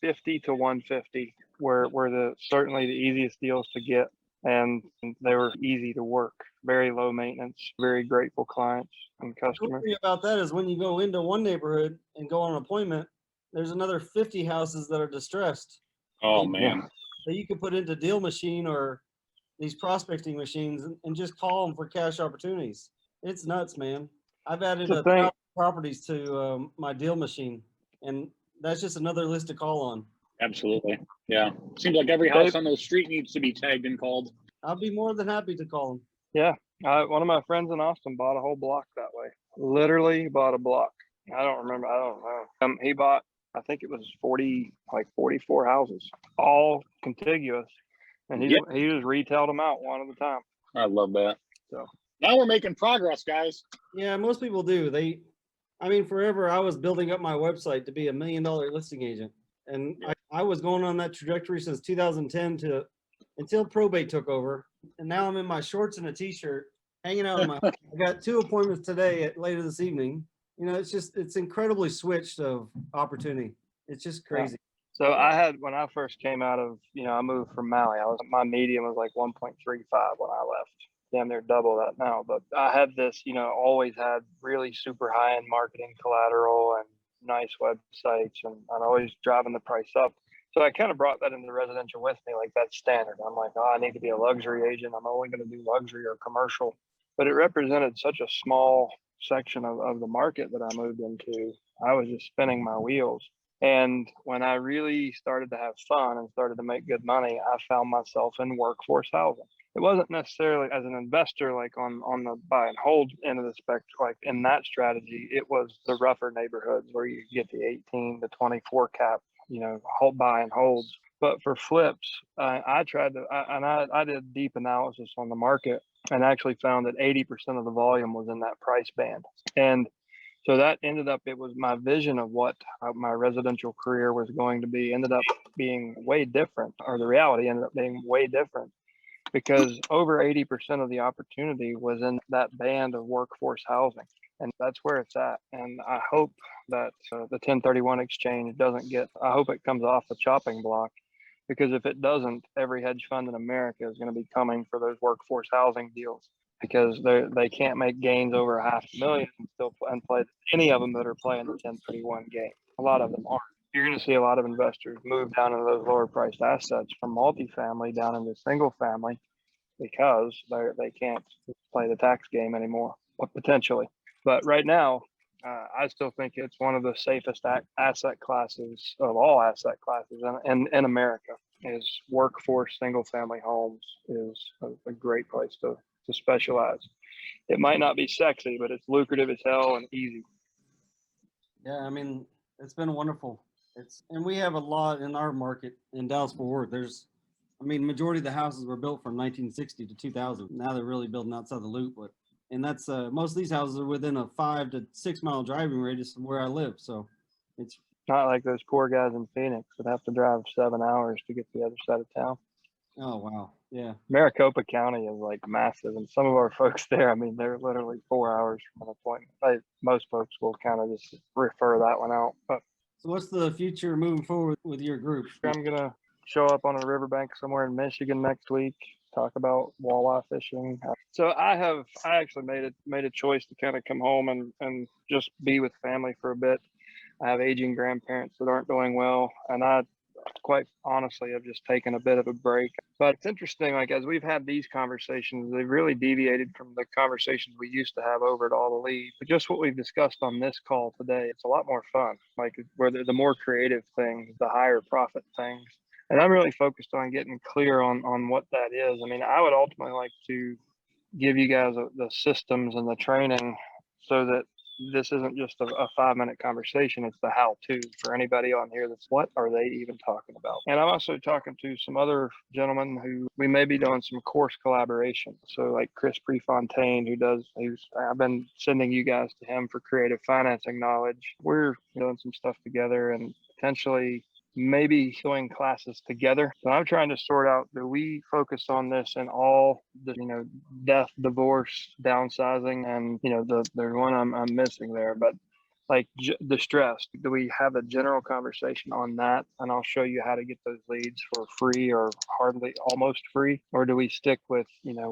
50 to 150 were certainly the easiest deals to get, and they were easy to work, very low maintenance, very grateful clients and The cool customers. thing about that is when you go into one neighborhood and go on an appointment, there's another 50 houses that are distressed Oh man. that you can put into Deal Machine or these prospecting machines and just call them for cash opportunities. It's nuts, man. I've added The thing- 1,000 properties to my Deal Machine, and that's just another list to call on. Absolutely. Yeah. Seems like every house on those street needs to be tagged and called. I'll be more than happy to call them. One of my friends in Austin bought a whole block that way. Literally bought a block. I don't know. He bought, I think it was 44 houses, all contiguous, and he just retailed them out one at a time. I love that. So now we're making progress, guys. Yeah, most people do. Forever I was building up my website to be $1 million listing agent. And I was going on that trajectory since 2010 until Probate took over. And now I'm in my shorts and a t-shirt hanging out in my, I got 2 appointments today later this evening. It's incredibly switched of opportunity. It's just crazy. So when I first came out of, I moved from Maui. My median was like 1.35 when I left. Damn near double that now. But I had this, always had really super high end marketing collateral and nice websites, and I'm always driving the price up. So I kind of brought that into residential with me, like that's standard. I'm like, I need to be a luxury agent. I'm only going to do luxury or commercial. But it represented such a small section of the market that I moved into. I was just spinning my wheels. And when I really started to have fun and started to make good money, I found myself in workforce housing. It wasn't necessarily as an investor, like on the buy and hold end of the spectrum, like in that strategy. It was the rougher neighborhoods where you get the 18 to 24 cap, hold buy and holds. But for flips, I did deep analysis on the market and actually found that 80% of the volume was in that price band. And so that ended up, it was my vision of what my residential career was going to be, ended up being way different, or the reality ended up being way different, because over 80% of the opportunity was in that band of workforce housing. And that's where it's at. And I hope that the 1031 exchange I hope it comes off the chopping block, because if it doesn't, every hedge fund in America is going to be coming for those workforce housing deals, because they can't make gains over $500,000 and play any of them that are playing the 1031 game. A lot of them aren't. you're going to see a lot of investors move down into those lower priced assets from multifamily down into single family because they can't play the tax game anymore, potentially. But right now, I still think it's one of the safest asset classes of all asset classes in America. Is workforce single family homes is a great place to specialize. It might not be sexy, but it's lucrative as hell and easy. Yeah, I mean, it's been wonderful. And we have a lot in our market in Dallas-Fort Worth. Majority of the houses were built from 1960 to 2000. Now they're really building outside the loop, and that's most of these houses are within a 5 to 6 mile driving radius of where I live. So it's not like those poor guys in Phoenix that have to drive 7 hours to get to the other side of town. Oh wow, yeah. Maricopa County is like massive, and some of our folks there, they're literally 4 hours from an appointment. Most folks will kind of just refer that one out. But so what's the future moving forward with your group? I'm gonna show up on a riverbank somewhere in Michigan next week, talk about walleye fishing. So I actually made a choice to kind of come home and just be with family for a bit. I have aging grandparents that aren't doing well, and I quite honestly have just taken a bit of a break. But it's interesting, like as we've had these conversations, they've really deviated from the conversations we used to have over at All the Lead. But just what we've discussed on this call today, it's a lot more fun. Like where the more creative things, the higher profit things. And I'm really focused on getting clear on what that is. I would ultimately like to give you guys the systems and the training so that this isn't just a 5-minute conversation. It's the how-to for anybody on here that's what are they even talking about. And I'm also talking to some other gentlemen who we may be doing some course collaboration. So like Chris Prefontaine, I've been sending you guys to him for creative financing knowledge. We're doing some stuff together and potentially maybe doing classes together. So I'm trying to sort out, do we focus on this in all the, death, divorce, downsizing, and, there's one I'm missing there, but like distress, do we have a general conversation on that? And I'll show you how to get those leads for free or hardly almost free, or do we stick with,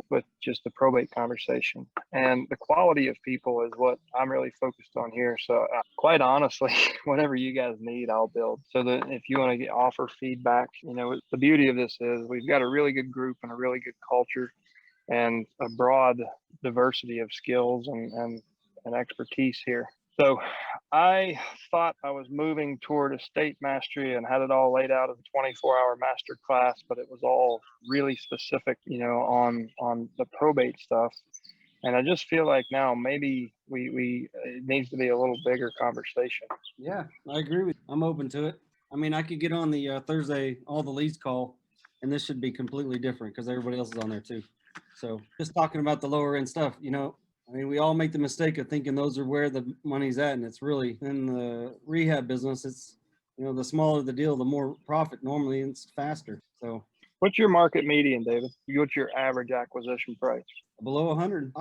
with just the probate conversation? And the quality of people is what I'm really focused on here. So quite honestly, whatever you guys need, I'll build. So that if you want to offer feedback, the beauty of this is we've got a really good group and a really good culture and a broad diversity of skills and expertise here. So I thought I was moving toward estate mastery and had it all laid out as a 24-hour master class, but it was all really specific, on the probate stuff. And I just feel like now maybe it needs to be a little bigger conversation. Yeah, I agree with you. I'm open to it. I could get on the Thursday All the Leads call, and this should be completely different because everybody else is on there too. So just talking about the lower end stuff, we all make the mistake of thinking those are where the money's at, and it's really in the rehab business. It's, the smaller the deal, the more profit normally, and it's faster. So what's your market median, David? What's your average acquisition price? Below 100.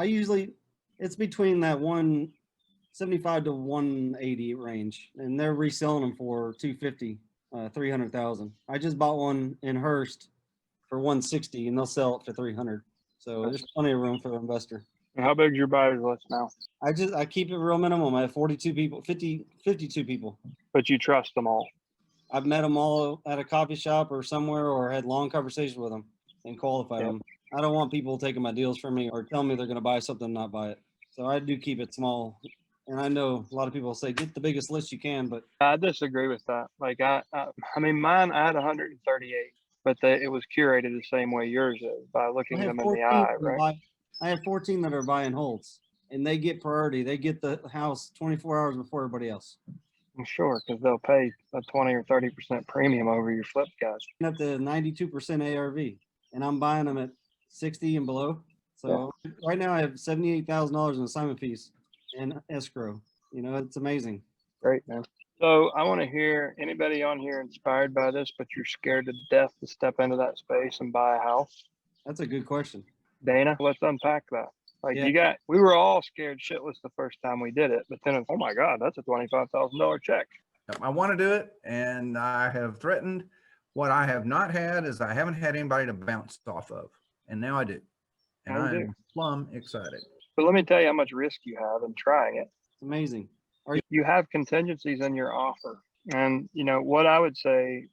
It's between that 175 to 180 range, and they're reselling them for 250, 300,000. I just bought one in Hearst for 160, and they'll sell it for 300. So there's plenty of room for the investor. And how big is your buyers list now? I keep it real minimum. I have 42 people, 52 people. But you trust them all? I've met them all at a coffee shop or somewhere, or had long conversations with them and qualified them. I don't want people taking my deals from me or telling me they're going to buy something and not buy it. So I do keep it small. And I know a lot of people say get the biggest list you can, but I disagree with that. Like mine, I had 138, but it was curated the same way yours is, by looking them in the eye, right? I had 14 that are buying holds, and they get priority. They get the house 24 hours before everybody else. I'm sure, because they'll pay a 20 or 30% premium over your flip guys. Up to 92% ARV, and I'm buying them at 60 and below. So right now I have $78,000 in assignment fees and escrow. It's amazing. Great, man. So I want to hear anybody on here inspired by this, but you're scared to death to step into that space and buy a house. That's a good question. Dana, let's unpack that. We were all scared shitless the first time we did it, but then, oh my God, that's a $25,000 check. I want to do it, and I have threatened. What I have not had is I haven't had anybody to bounce off of, and now I do. And I'm plumb excited. But let me tell you how much risk you have in trying it. It's amazing. You have contingencies in your offer. And you know what I would say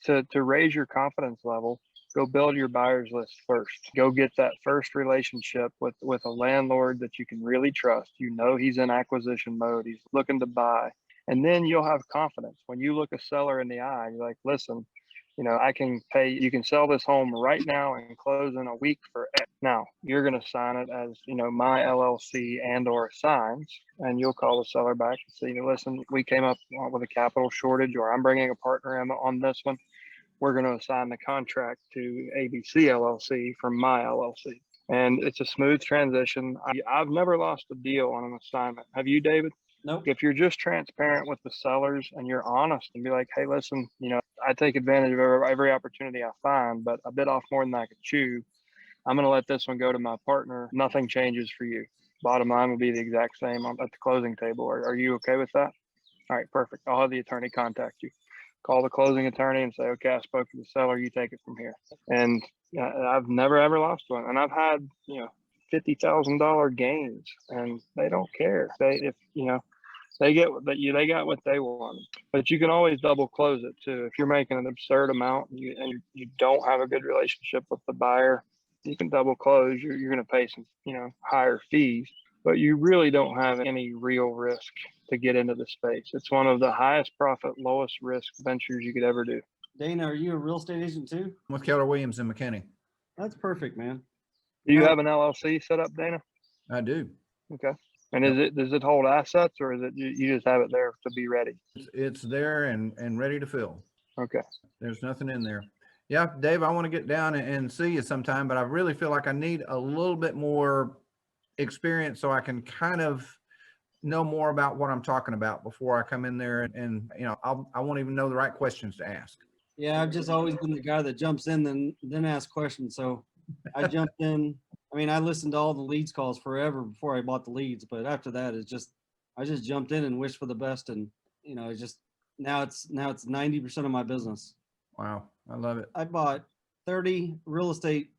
that to raise your confidence level, go build your buyers list first. Go get that first relationship with a landlord that you can really trust. You know he's in acquisition mode. He's looking to buy. And then you'll have confidence. When you look a seller in the eye, you're like, listen, you know, I can pay, you can sell this home right now and close in a week for X. Now you're going to sign it as, you know, my LLC and or signs, and you'll call the seller back and say, listen, we came up with a capital shortage, or I'm bringing a partner in on this one. We're going to assign the contract to ABC LLC from my LLC. And it's a smooth transition. I've never lost a deal on an assignment. Have you, David? Nope. If you're just transparent with the sellers and you're honest and be like, hey, listen, you know, I take advantage of every opportunity I find, but I bit off more than I could chew. I'm going to let this one go to my partner. Nothing changes for you. Bottom line will be the exact same at the closing table. Are you okay with that? All right, perfect. I'll have the attorney contact you. Call the closing attorney and say, okay, I spoke to the seller. You take it from here. And I've never, ever lost one. And I've had, you know, $50,000 gains, and they don't care. If you know, they get what they got what they want. But you can always double close it too. If you're making an absurd amount and you don't have a good relationship with the buyer, you can double close. You're going to pay some, you know, higher fees, but you really don't have any real risk to get into the space. It's one of the highest profit, lowest risk ventures you could ever do. Dana, are you a real estate agent too? I'm with Keller Williams and McKinney. That's perfect, man. Do you have an LLC set up, Dana? I do. Okay. And does it hold assets, or is it you just have it there to be ready? It's there and ready to fill. Okay. There's nothing in there. Yeah, Dave, I want to get down and see you sometime, but I really feel like I need a little bit more experience so I can kind of know more about what I'm talking about before I come in there, and you know, I won't even know the right questions to ask. Yeah, I've just always been the guy that jumps in then asks questions. So I jumped in. I mean, I listened to all the leads calls forever before I bought the leads, but after that, I just jumped in and wished for the best, and you know, now it's 90% of my business. Wow, I love it. I bought 30 real estate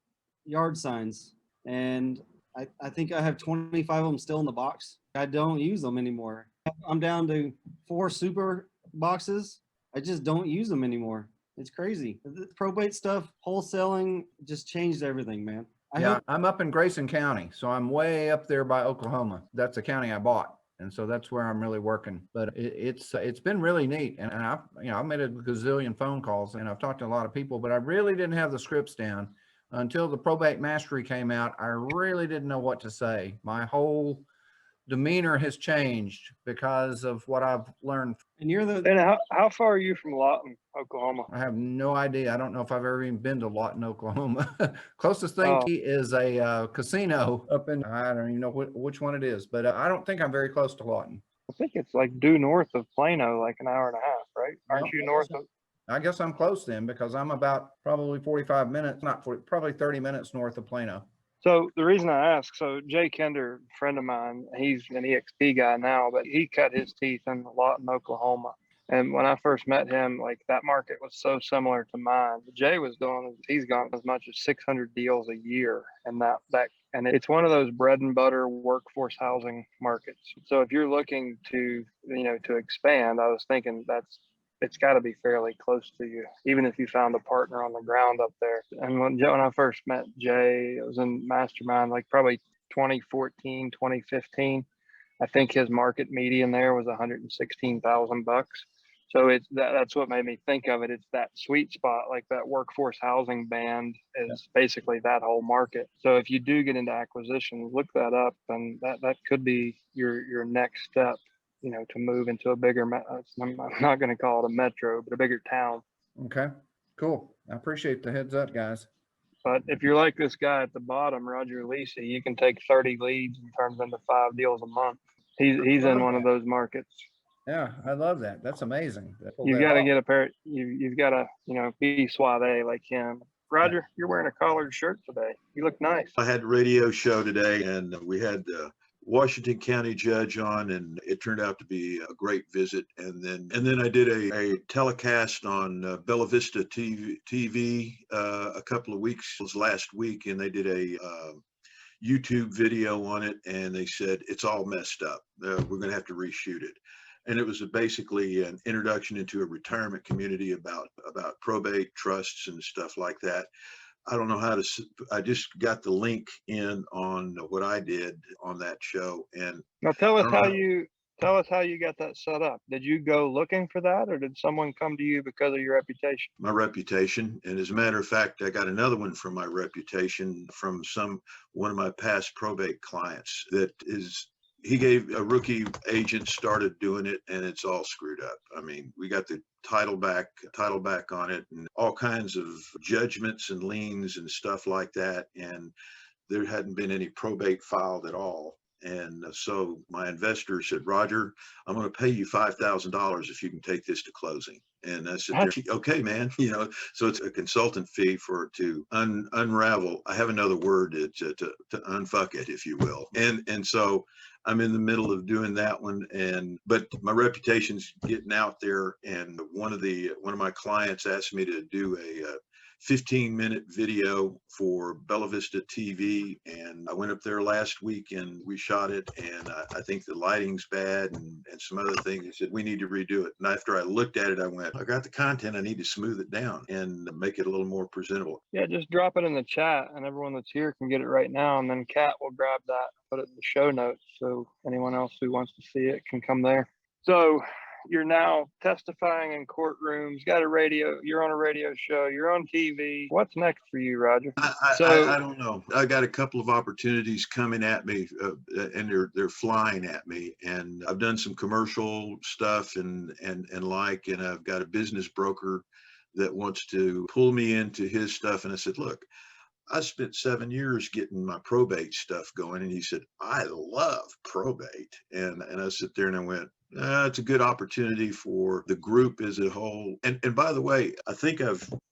yard signs, and I think I have 25 of them still in the box. I don't use them anymore. I'm down to 4 super boxes. I just don't use them anymore. It's crazy. The probate stuff, wholesaling just changed everything, man. I'm up in Grayson County, so I'm way up there by Oklahoma. That's the county I bought. And so that's where I'm really working. But it's been really neat. And I've made a gazillion phone calls, and I've talked to a lot of people, but I really didn't have the scripts down until the Probate Mastery came out. I really didn't know what to say. My whole demeanor has changed because of what I've learned. And you're the And how far are you from Lawton, Oklahoma? I have no idea. I don't know if I've ever even been to Lawton, Oklahoma. Closest thing is a casino up in, I don't even know which one it is, but I don't think I'm very close to Lawton. I think it's like due north of Plano, like an hour and a half, right? Aren't you north of? I guess I'm close then, because I'm about probably 45 minutes, probably 30 minutes north of Plano. So the reason I ask, so Jay Kinder, friend of mine, he's an EXP guy now, but he cut his teeth in Lawton, Oklahoma. And when I first met him, like that market was so similar to mine. Jay was he's gone as much as 600 deals a year. And and it's one of those bread and butter workforce housing markets. So if you're looking to, you know, to expand, I was thinking it's got to be fairly close to you, even if you found a partner on the ground up there. And when I first met Jay, it was in Mastermind, like probably 2014, 2015. I think his market median there was $116,000. So that's what made me think of it. It's that sweet spot, like that workforce housing band is basically that whole market. So if you do get into acquisition, look that up, and that could be your next step, you know, to move into a bigger, I'm not going to call it a metro, but a bigger town. Okay, cool. I appreciate the heads up, guys. But if you're like this guy at the bottom, Rodger Lecy, you can take 30 leads and turn them into 5 deals a month. He's in one of those markets. Yeah, I love that. That's amazing. You've got to get a pair. You've got to, you know, be suave like him. Rodger, you're wearing a collared shirt today. You look nice. I had a radio show today, and we had Washington County judge on, and it turned out to be a great visit. And then I did a telecast on Bella Vista TV a couple of weeks, it was last week, and they did a YouTube video on it, and they said it's all messed up. We're going to have to reshoot it. And it was basically an introduction into a retirement community about probate trusts and stuff like that. I don't know how to, I just got the link in on what I did on that show. And Now tell I us don't know how how- you tell us how you got that set up. Did you go looking for that, or did someone come to you because of your reputation? my reputation. And as a matter of fact, I got another one from my reputation from one of my past probate clients that is, he gave a rookie agent started doing it and it's all screwed up. I mean, we got the title back on it and all kinds of judgments and liens and stuff like that. And there hadn't been any probate filed at all. And so my investor said, Rodger, I'm going to pay you $5,000 if you can take this to closing. And I said, okay, man, so it's a consultant fee to unravel. I have another word to unfuck it, if you will. And so I'm in the middle of doing that one. But my reputation's getting out there. And one of my clients asked me to do a 15-minute video for Bella Vista TV. And I went up there last week and we shot it. And I think the lighting's bad and some other things. He said, we need to redo it. And after I looked at it, I went, I got the content. I need to smooth it down and make it a little more presentable. Yeah, just drop it in the chat and everyone that's here can get it right now. And then Kat will grab that, put it in the show notes. So anyone else who wants to see it can come there. So you're now testifying in courtrooms, you're on a radio show, you're on TV. What's next for you, Rodger? I don't know. I got a couple of opportunities coming at me and they're flying at me. And I've done some commercial stuff and I've got a business broker that wants to pull me into his stuff. And I said, look, I spent 7 years getting my probate stuff going. And he said, I love probate. And I sit there and I went, it's a good opportunity for the group as a whole. And by the way, I think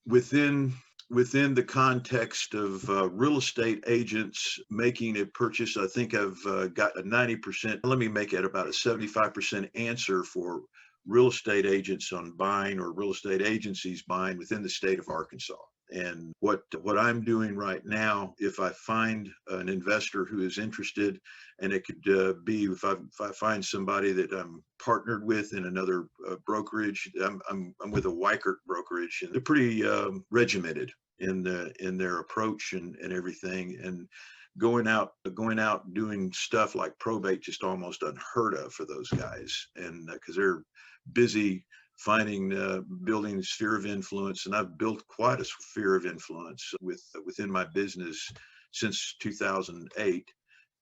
within the context of real estate agents making a purchase, I think I've got a 90%, let me make it about a 75% answer for real estate agents on buying or real estate agencies buying within the state of Arkansas. And what I'm doing right now, if I find an investor who is interested, and it could be if I find somebody that I'm partnered with in another brokerage, I'm with a Weichert brokerage, and they're pretty regimented in their approach and everything. And going out doing stuff like probate just almost unheard of for those guys, and because they're busy building a sphere of influence. And I've built quite a sphere of influence within my business since 2008.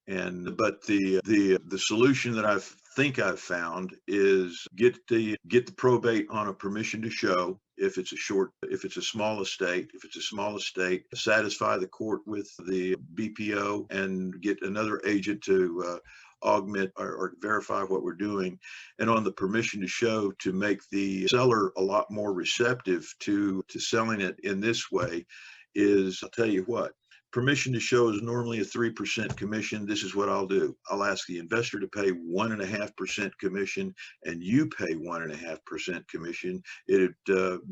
But the solution that I think I've found is get the probate on a permission to show. If it's a small estate, satisfy the court with the BPO and get another agent to augment or verify what we're doing, and on the permission to show to make the seller a lot more receptive to selling it in this way is, I'll tell you what, permission to show is normally a 3% commission. This is what I'll do. I'll ask the investor to pay 1.5% commission and you pay 1.5% commission. It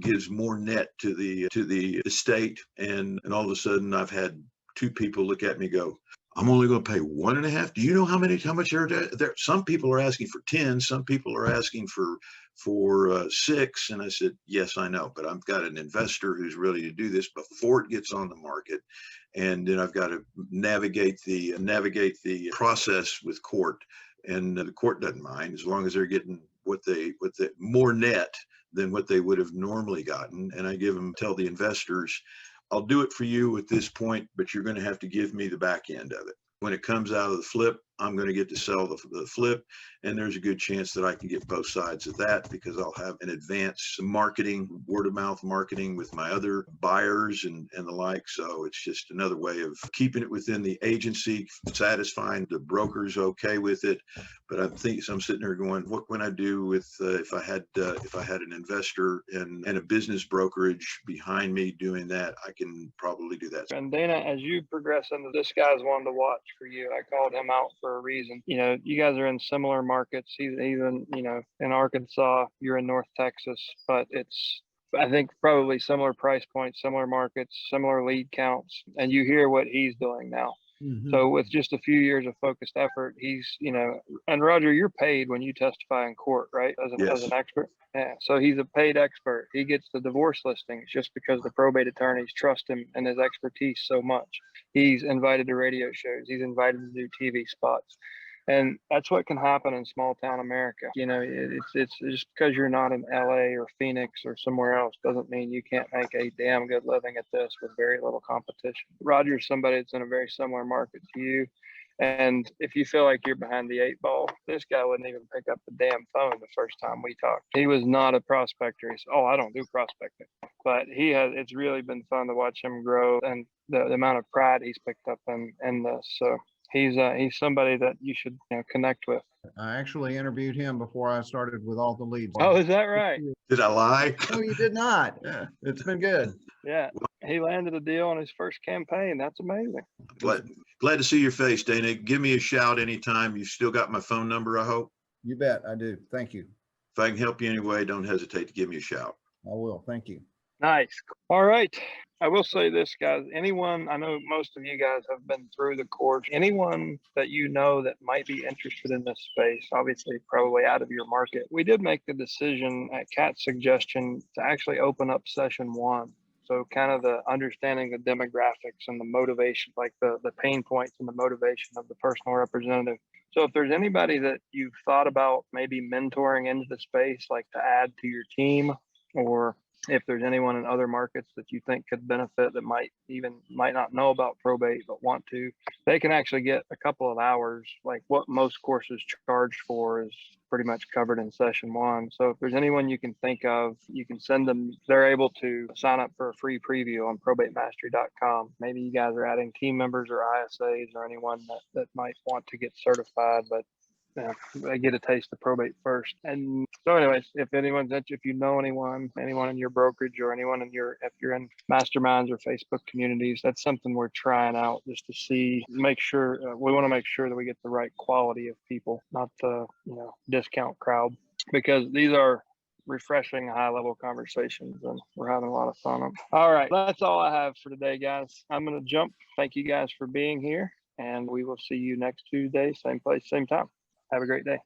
gives more net to the estate. And all of a sudden I've had 2 people look at me and go, I'm only going to pay 1.5. Do you know how much there? Some people are asking for 10. Some people are asking for 6. And I said, yes, I know, but I've got an investor who's ready to do this before it gets on the market. And then I've got to navigate the process with court, and the court doesn't mind as long as they're getting what they more net than what they would have normally gotten. And I tell the investors, I'll do it for you at this point, but you're going to have to give me the back end of it. When it comes out of the flip, I'm going to get to sell the flip. And there's a good chance that I can get both sides of that because I'll have an advanced marketing, word of mouth marketing with my other buyers and the like. So it's just another way of keeping it within the agency, satisfying the brokers okay with it. But I'm sitting there going, what can I do with if I had an investor and a business brokerage behind me doing that, I can probably do that. And Dana, as you progress into this, guy's one to watch for you. I called him out for a reason. You guys are in similar markets. He's even, in Arkansas, you're in North Texas, but it's, I think, probably similar price points, similar markets, similar lead counts. And you hear what he's doing now. Mhm. So with just a few years of focused effort, he's, you know, and Roger, you're paid when you testify in court, right? As Yes. an expert. Yeah. So he's a paid expert. He gets the divorce listings just because the probate attorneys trust him and his expertise so much. He's invited to radio shows. He's invited to do TV spots. And that's what can happen in small town America. You know, it's just because you're not in LA or Phoenix or somewhere else doesn't mean you can't make a damn good living at this with very little competition. Roger's somebody that's in a very similar market to you. And if you feel like you're behind the 8 ball, this guy wouldn't even pick up the damn phone the first time we talked. He was not a prospector. He said, "Oh, I don't do prospecting." But it's really been fun to watch him grow and the amount of pride he's picked up in this. So he's somebody that you should, you know, connect with. I actually interviewed him before I started with all the leads. Oh, is that right? Did I lie? No, you did not. It's been good. Yeah. He landed a deal on his first campaign. That's amazing. Glad to see your face, Dana. Give me a shout anytime. You still got my phone number, I hope. You bet I do. Thank you. If I can help you anyway, don't hesitate to give me a shout. I will. Thank you. Nice. All right. I will say this, guys. Anyone, I know most of you guys have been through the course. Anyone that you know that might be interested in this space, obviously probably out of your market. We did make the decision at Kat's suggestion to actually open up session 1. So kind of the understanding the demographics and the motivation, like the pain points and the motivation of the personal representative. So if there's anybody that you've thought about maybe mentoring into the space, like to add to your team, or if there's anyone in other markets that you think could benefit that might not know about probate but want to, they can actually get a couple of hours. Like what most courses charge for is pretty much covered in session 1. So if there's anyone you can think of, you can send them. They're able to sign up for a free preview on probatemastery.com. Maybe you guys are adding team members or ISAs or anyone that might want to get certified, but yeah, they get a taste of probate first. And so anyways, if you know anyone in your brokerage or anyone if you're in masterminds or Facebook communities, that's something we're trying out just to see, make sure, we want to make sure that we get the right quality of people, not the, you know, discount crowd, because these are refreshing high level conversations and we're having a lot of fun. All right. That's all I have for today, guys. I'm going to jump. Thank you guys for being here, and we will see you next Tuesday, same place, same time. Have a great day.